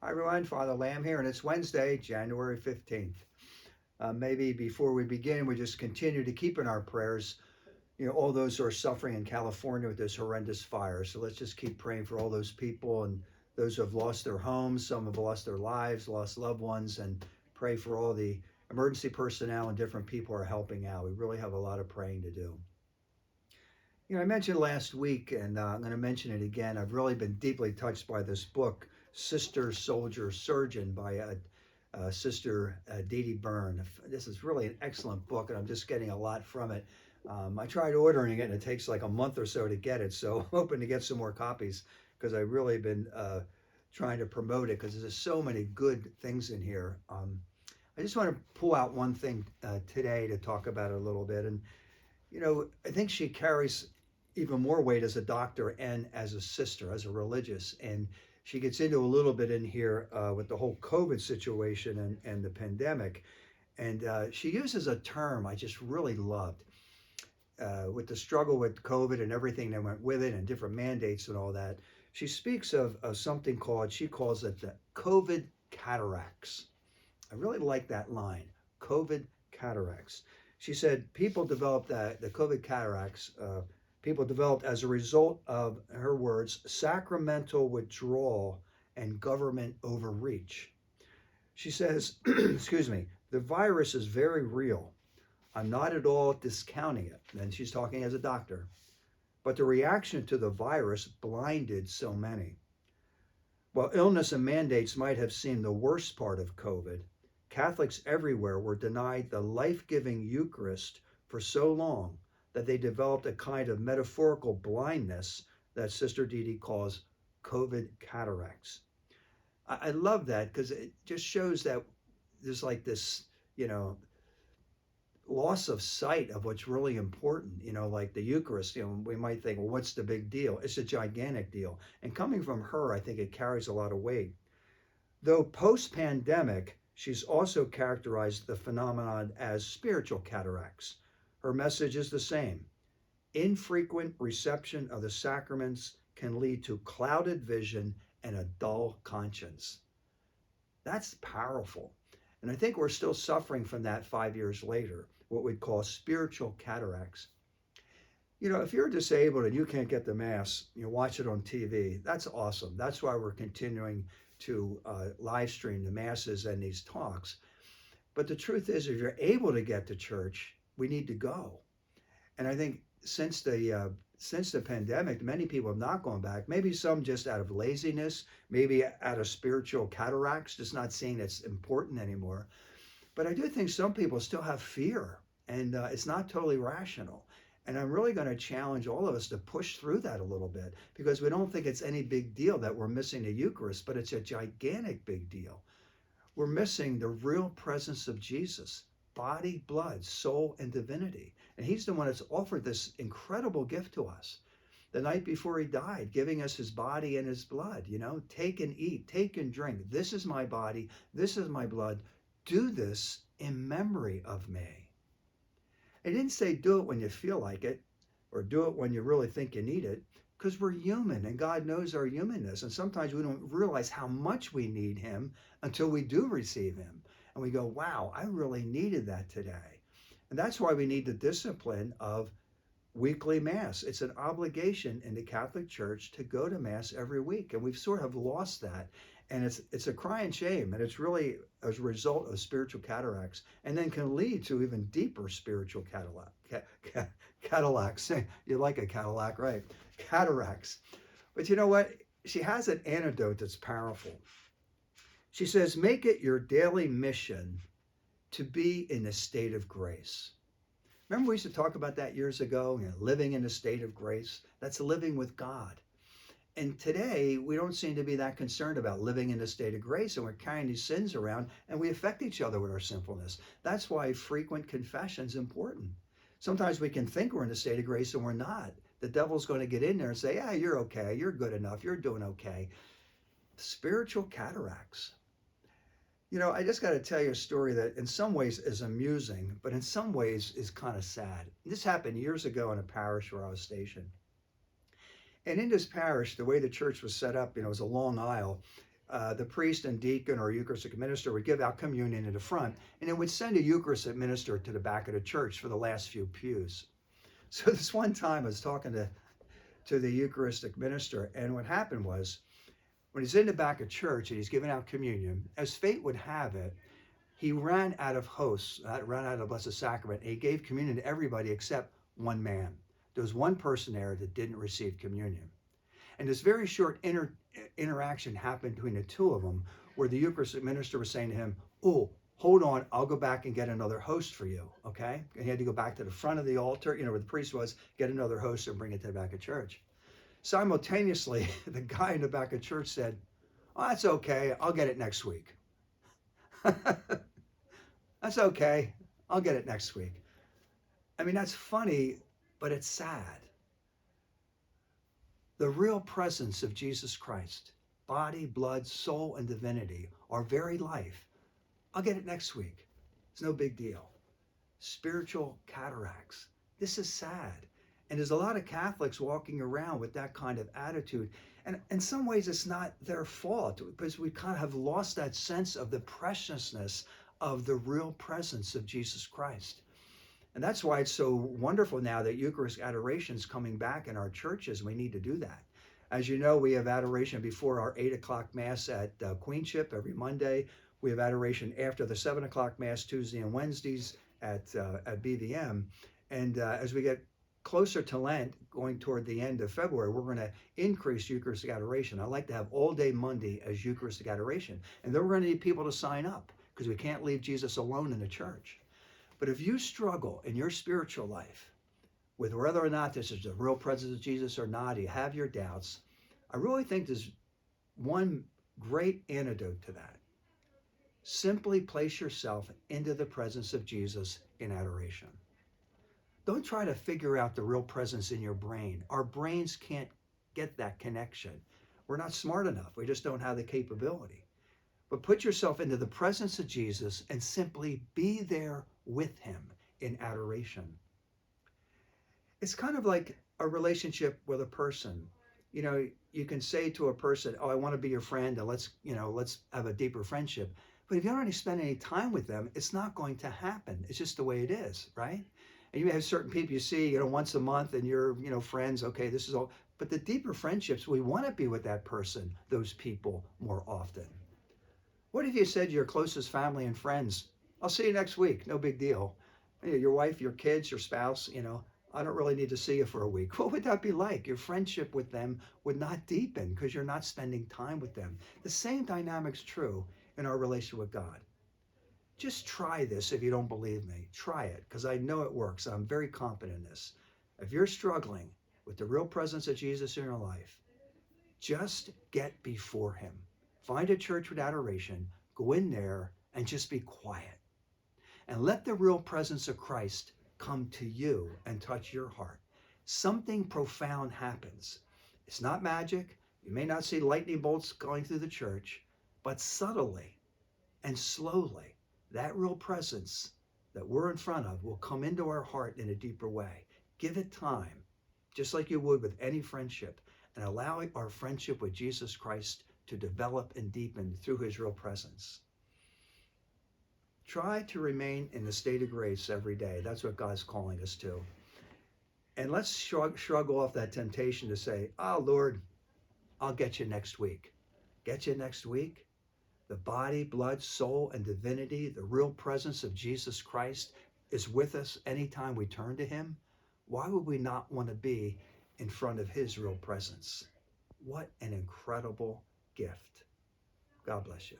Hi everyone, Father Lamb here, and it's Wednesday, January 15th. Maybe before we begin, we just continue to keep in our prayers, all those who are suffering in California with this horrendous fire. So let's just keep praying for all those people and those who have lost their homes, some have lost their lives, lost loved ones, and pray for all the emergency personnel and different people who are helping out. We really have a lot of praying to do. I mentioned last week, and I'm going to mention it again. I've really been deeply touched by this book, Sister, Soldier, Surgeon, by Sister Dee Dee Byrne. This is really an excellent book, and I'm just getting a lot from it. I tried ordering it, and it takes like a month or so to get it, so I'm hoping to get some more copies because I've really been trying to promote it because there's so many good things in here. I just want to pull out one thing today to talk about it a little bit. And I think she carries even more weight as a doctor and as a sister, as a religious. And she gets into a little bit in here with the whole COVID situation and the pandemic. And she uses a term I just really loved with the struggle with COVID and everything that went with it and different mandates and all that. She speaks of something she calls it the COVID cataracts. I really like that line, COVID cataracts. She said people developed the COVID cataracts, people developed as a result of, her words, sacramental withdrawal and government overreach. She says, excuse me, the virus is very real. I'm not at all discounting it. And she's talking as a doctor. But the reaction to the virus blinded so many. While illness and mandates might have seemed the worst part of COVID, Catholics everywhere were denied the life-giving Eucharist for so long that they developed a kind of metaphorical blindness that Sister Dee Dee calls COVID cataracts. I love that because it just shows that there's like this, loss of sight of what's really important, like the Eucharist. We might think, well, what's the big deal? It's a gigantic deal. And coming from her, I think it carries a lot of weight. Though post-pandemic, she's also characterized the phenomenon as spiritual cataracts. Her message is the same. Infrequent reception of the sacraments can lead to clouded vision and a dull conscience. That's powerful. And I think we're still suffering from that 5 years later, what we'd call spiritual cataracts. If you're disabled and you can't get the Mass, watch it on TV. That's awesome. That's why we're continuing to live stream the Masses and these talks. But the truth is, if you're able to get to church, we need to go. And I think since the pandemic, many people have not gone back. Maybe some just out of laziness, maybe out of spiritual cataracts, just not seeing it's important anymore. But I do think some people still have fear, and it's not totally rational. And I'm really going to challenge all of us to push through that a little bit because we don't think it's any big deal that we're missing the Eucharist, but it's a gigantic big deal. We're missing the real presence of Jesus, body, blood, soul, and divinity. And he's the one that's offered this incredible gift to us the night before he died, giving us his body and his blood. Take and eat, take and drink. This is my body. This is my blood. Do this in memory of me. He didn't say do it when you feel like it or do it when you really think you need it, because we're human and God knows our humanness. And sometimes we don't realize how much we need him until we do receive him. And we go, wow, I really needed that today. And that's why we need the discipline of weekly Mass. It's an obligation in the Catholic Church to go to Mass every week. And we've sort of lost that. And it's a crying shame. And it's really as a result of spiritual cataracts, and then can lead to even deeper spiritual cataracts. You like a Cadillac, right? Cataracts. But you know what? She has an antidote that's powerful. She says, make it your daily mission to be in a state of grace. Remember we used to talk about that years ago, living in a state of grace? That's living with God. And today, we don't seem to be that concerned about living in a state of grace, and we're carrying these sins around, and we affect each other with our sinfulness. That's why frequent confession is important. Sometimes we can think we're in a state of grace, and we're not. The devil's going to get in there and say, yeah, you're okay, you're good enough, you're doing okay. Spiritual cataracts. I just got to tell you a story that in some ways is amusing, but in some ways is kind of sad. This happened years ago in a parish where I was stationed. And in this parish, the way the church was set up, it was a long aisle. the priest and deacon or Eucharistic minister would give out communion in the front, and it would send a Eucharistic minister to the back of the church for the last few pews. So this one time I was talking to the Eucharistic minister, and what happened was, when he's in the back of church and he's giving out communion, as fate would have it, he ran out of hosts, ran out of Blessed Sacrament, and he gave communion to everybody except one man. There was one person there that didn't receive communion. And this very short interaction happened between the two of them, where the Eucharistic minister was saying to him, "Oh, hold on, I'll go back and get another host for you," okay? And he had to go back to the front of the altar, where the priest was, get another host and bring it to the back of church. Simultaneously, the guy in the back of church said, "Oh, that's okay, I'll get it next week." That's okay, I'll get it next week. I mean, that's funny, but it's sad. The real presence of Jesus Christ, body, blood, soul, and divinity, our very life. I'll get it next week. It's no big deal. Spiritual cataracts. This is sad. And there's a lot of Catholics walking around with that kind of attitude. And in some ways, it's not their fault, because we kind of have lost that sense of the preciousness of the real presence of Jesus Christ. And that's why it's so wonderful now that Eucharist adoration is coming back in our churches. We need to do that. As you know, we have adoration before our 8 o'clock Mass at Queenship every Monday. We have adoration after the 7 o'clock Mass Tuesday and Wednesdays at BVM. And as we get closer to Lent, going toward the end of February, we're going to increase Eucharistic adoration. I'd like to have all day Monday as Eucharistic adoration. And then we're going to need people to sign up, because we can't leave Jesus alone in the church. But if you struggle in your spiritual life with whether or not this is the real presence of Jesus or not, you have your doubts, I really think there's one great antidote to that. Simply place yourself into the presence of Jesus in adoration. Don't try to figure out the real presence in your brain. Our brains can't get that connection. We're not smart enough. We just don't have the capability. But put yourself into the presence of Jesus and simply be there with him in adoration. It's kind of like a relationship with a person. You can say to a person, "Oh, I want to be your friend, and let's have a deeper friendship." But if you don't really spend any time with them, it's not going to happen. It's just the way it is, right? And you have certain people you see, once a month, and you're, friends. Okay, this is all. But the deeper friendships, we want to be with that person, those people, more often. What if you said to your closest family and friends, "I'll see you next week, no big deal." Your wife, your kids, your spouse, "I don't really need to see you for a week." What would that be like? Your friendship with them would not deepen because you're not spending time with them. The same dynamic's true in our relationship with God. Just try this if you don't believe me. Try it, because I know it works. I'm very confident in this. If you're struggling with the real presence of Jesus in your life, just get before him. Find a church with adoration, go in there and just be quiet. And let the real presence of Christ come to you and touch your heart. Something profound happens. It's not magic. You may not see lightning bolts going through the church, but subtly and slowly, that real presence that we're in front of will come into our heart in a deeper way. Give it time, just like you would with any friendship, and allow our friendship with Jesus Christ to develop and deepen through his real presence. Try to remain in the state of grace every day. That's what God's calling us to. And let's shrug off that temptation to say, "Oh, Lord, I'll get you next week." Get you next week? The body, blood, soul, and divinity, the real presence of Jesus Christ is with us anytime we turn to him. Why would we not want to be in front of his real presence? What an incredible gift. God bless you.